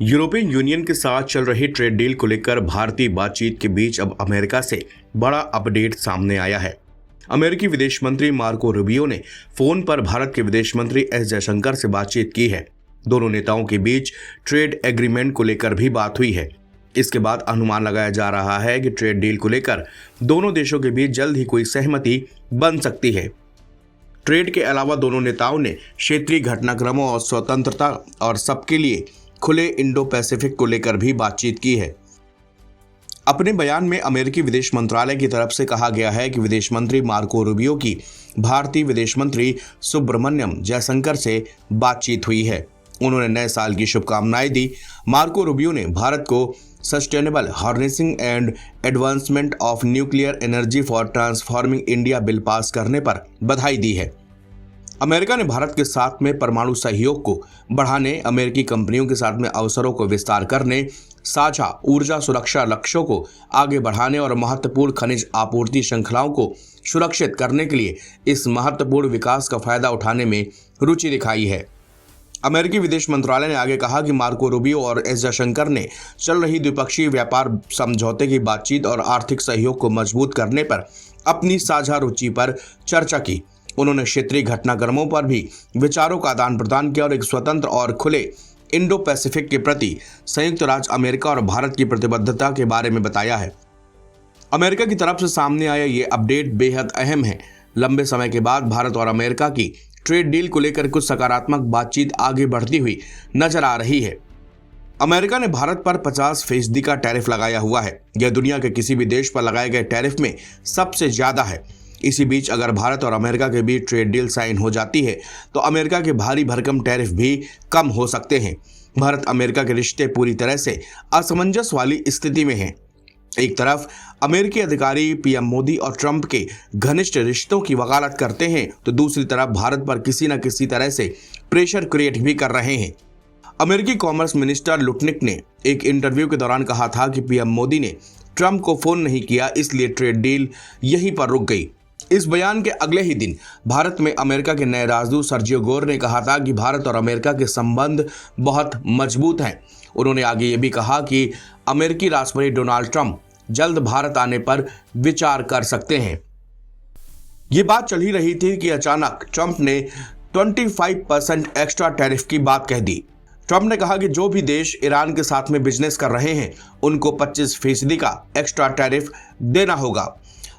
European union के साथ चल रही ट्रेड डील को लेकर भारतीय बातचीत के बीच अब अमेरिका से बड़ा अपडेट सामने आया है। अमेरिकी विदेश मंत्री मार्को रूबियो ने फोन पर भारत के विदेश मंत्री एस जयशंकर से बातचीत की है। दोनों नेताओं के बीच ट्रेड एग्रीमेंट को लेकर भी बात हुई है। इसके बाद अनुमान लगाया जा रहा है कि ट्रेड डील को लेकर दोनों देशों के बीच जल्द ही कोई सहमति बन सकती है। ट्रेड के अलावा दोनों नेताओं ने क्षेत्रीय घटनाक्रमों और स्वतंत्रता और सबके लिए खुले इंडो पैसिफिक को लेकर भी बातचीत की है। अपने बयान में अमेरिकी विदेश मंत्रालय की तरफ से कहा गया है कि विदेश मंत्री मार्को रूबियो की भारतीय विदेश मंत्री सुब्रमण्यम जयशंकर से बातचीत हुई है। उन्होंने नए साल की शुभकामनाएं दी। मार्को रूबियो ने भारत को sustainable harnessing and advancement of nuclear energy for transforming India bill pass करने पर बधाई दी है। अमेरिका ने भारत के साथ में परमाणु सहयोग को बढ़ाने, अमेरिकी कंपनियों के साथ में अवसरों को विस्तार करने, साझा ऊर्जा सुरक्षा लक्ष्यों को आगे बढ़ाने और महत्वपूर्ण खनिज आपूर्ति श्रृंखलाओं को सुरक्षित करने के लिए इस महत्वपूर्ण विकास का फायदा उठाने में रुचि दिखाई है। अमेरिकी विदेश मंत्रालय ने आगे कहा कि मार्को रूबियो और एस जयशंकर ने चल रही द्विपक्षीय व्यापार समझौते की बातचीत और आर्थिक सहयोग को मजबूत करने पर अपनी साझा रुचि पर चर्चा की। उन्होंने क्षेत्रीय घटनाक्रमों पर भी विचारों का आदान प्रदान किया और एक स्वतंत्र और खुले इंडो पैसिफिक के प्रति संयुक्त राज्य अमेरिका और भारत की प्रतिबद्धता के बारे में बताया है। अमेरिका की तरफ से सामने आया ये अपडेट बेहद अहम है। लंबे समय के बाद भारत और अमेरिका की ट्रेड डील को लेकर कुछ सकारात्मक बातचीत आगे बढ़ती हुई नजर आ रही है। अमेरिका ने भारत पर 50% का टैरिफ लगाया हुआ है। यह दुनिया के किसी भी देश पर लगाए गए टैरिफ में सबसे ज्यादा है। इसी बीच अगर भारत और अमेरिका के बीच ट्रेड डील साइन हो जाती है तो अमेरिका के भारी भरकम टैरिफ भी कम हो सकते हैं। भारत अमेरिका के रिश्ते पूरी तरह से असमंजस वाली स्थिति में हैं। एक तरफ अमेरिकी अधिकारी पीएम मोदी और ट्रंप के घनिष्ठ रिश्तों की वकालत करते हैं तो दूसरी तरफ भारत पर किसी न किसी तरह से प्रेशर क्रिएट भी कर रहे हैं। अमेरिकी कॉमर्स मिनिस्टर लुटनिक ने एक इंटरव्यू के दौरान कहा था कि पीएम मोदी ने ट्रंप को फोन नहीं किया, इसलिए ट्रेड डील यहीं पर रुक गई। इस बयान के अगले ही दिन भारत में अमेरिका के नए राजदूत सर्जियो गोर ने कहा था कि भारत और अमेरिका के संबंध बहुत मजबूत हैं। उन्होंने आगे ये भी कहा कि अमेरिकी राष्ट्रपति डोनाल्ड ट्रंप जल्द भारत आने पर विचार कर सकते हैं। ये बात चल ही रही थी कि अचानक ट्रंप ने 25% एक्स्ट्रा टैरिफ की बात कह दी। ट्रंप ने कहा कि जो भी देश ईरान के साथ में बिजनेस कर रहे हैं उनको 25% का एक्स्ट्रा टैरिफ देना होगा।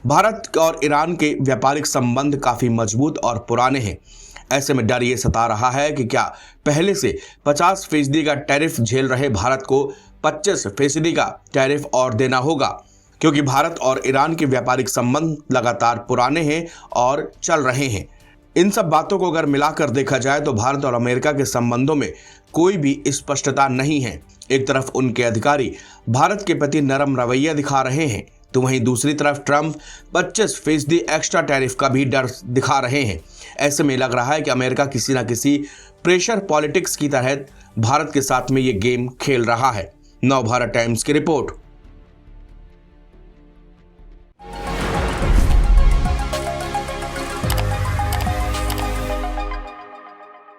भारत और ईरान के व्यापारिक संबंध काफी मजबूत और पुराने हैं। ऐसे में डर ये सता रहा है कि क्या पहले से 50% का टैरिफ झेल रहे भारत को 25% का टैरिफ और देना होगा, क्योंकि भारत और ईरान के व्यापारिक संबंध लगातार पुराने हैं और चल रहे हैं। इन सब बातों को अगर मिलाकर देखा जाए तो भारत और अमेरिका के संबंधों में कोई भी स्पष्टता नहीं है। एक तरफ उनके अधिकारी भारत के प्रति नरम रवैया दिखा रहे हैं तो वहीं दूसरी तरफ ट्रंप 25% एक्स्ट्रा टैरिफ का भी डर दिखा रहे हैं। ऐसे में लग रहा है कि अमेरिका किसी न किसी प्रेशर पॉलिटिक्स की तहत भारत के साथ में ये गेम खेल रहा है। नव भारत टाइम्स की रिपोर्ट।